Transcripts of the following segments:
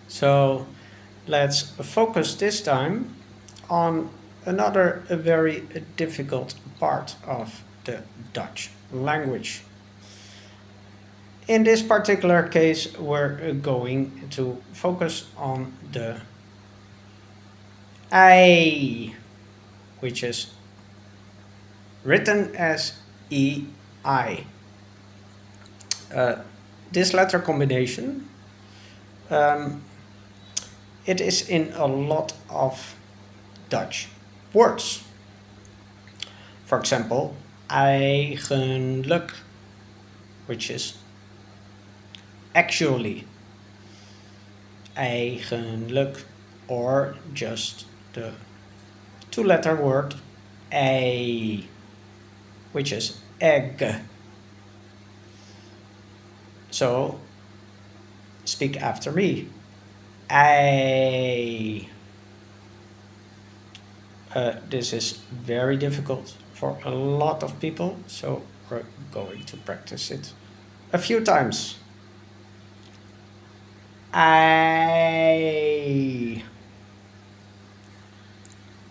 So let's focus this time on another very difficult part of the Dutch language. In this particular case, we're going to focus on the I, which is written as EI. Uh, this letter combination, um, it is in a lot of Dutch words. For example, eigenlijk, which is actually, eigenlijk, or just the two-letter word ei, which is egg. So speak after me. Ei. This is very difficult for a lot of people, so we're going to practice it a few times. Ei.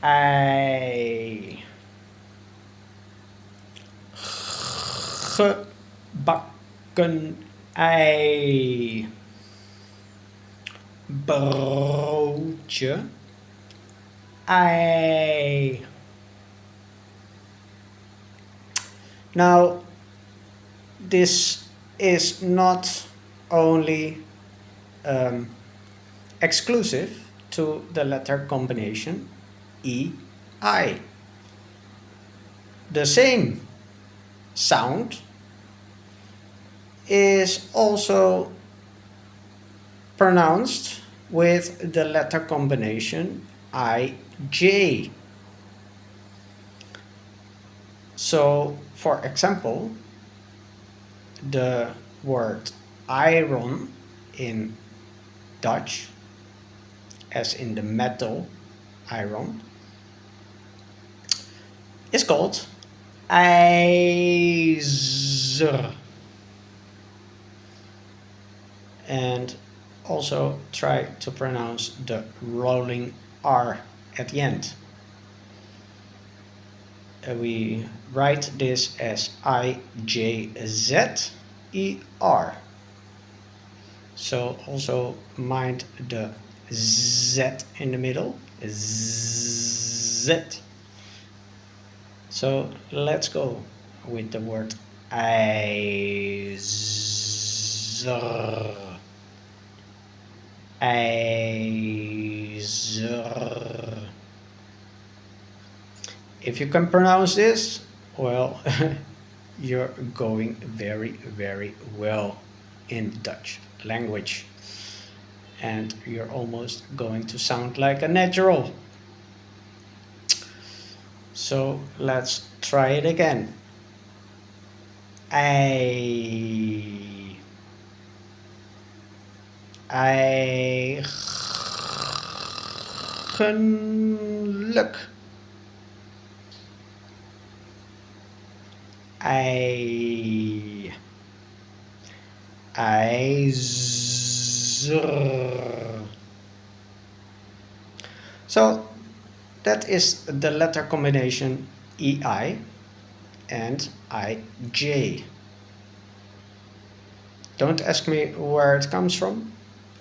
Ei. Gebakken ei. Broodje. Ei. Now, this is not only exclusive to the letter combination EI. The same sound is also pronounced with the letter combination IJ. So, for example, the word iron in Dutch, as in the metal iron, is called ijzer. And also try to pronounce the rolling R at the end. We write this as IJZER. So also mind the Z in the middle. Z. So let's go with the word ijzer. IJzer. If you can pronounce this, well, you're going very, very well in Dutch language. And you're almost going to sound like a natural. So let's try it again. Eigenlijk. Ei. IJzer. So that is the letter combination EI and IJ. Don't ask me where it comes from.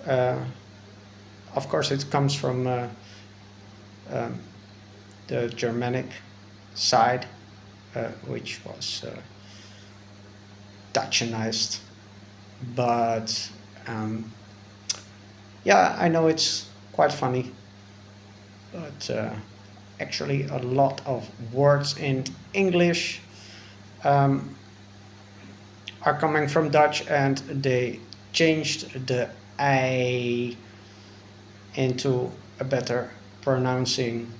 Of course, it comes from the Germanic side, which was Dutchanized. But yeah, I know it's quite funny, but actually a lot of words in English are coming from Dutch, and they changed the I into a better pronouncing,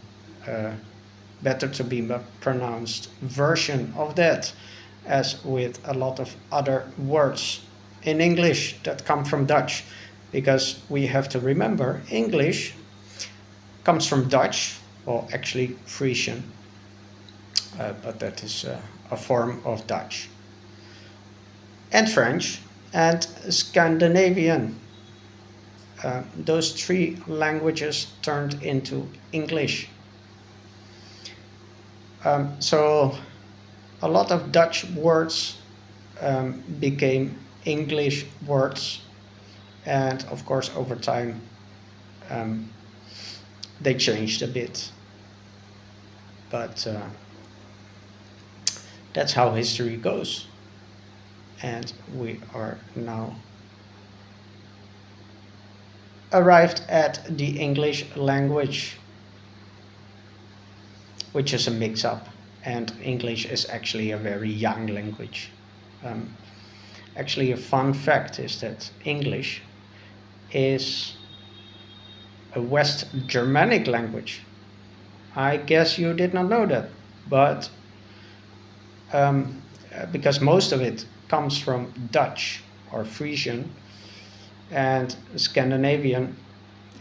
better to be pronounced version of that, as with a lot of other words in English that come from Dutch, because we have to remember English comes from Dutch, well, actually Frisian, but that is a form of Dutch, and French and Scandinavian. those three languages turned into English. So a lot of Dutch words became English words, and of course over time they changed a bit, but that's how history goes, and we are now arrived at the English language, which is a mix-up, and English is actually a very young language. Actually, a fun fact is that English is a West Germanic language. I guess you did not know that, but because most of it comes from Dutch or Frisian and Scandinavian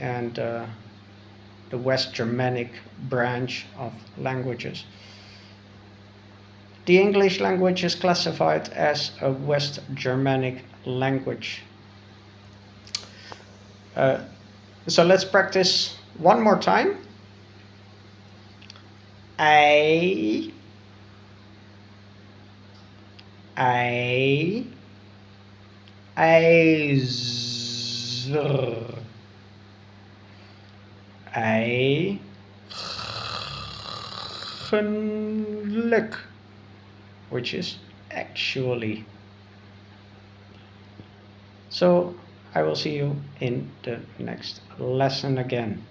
and the West Germanic branch of languages. The English language is classified as a West Germanic language. So let's practice one more time. I, IJzer, eigenlijk, which is actually. So I will see you in the next lesson again.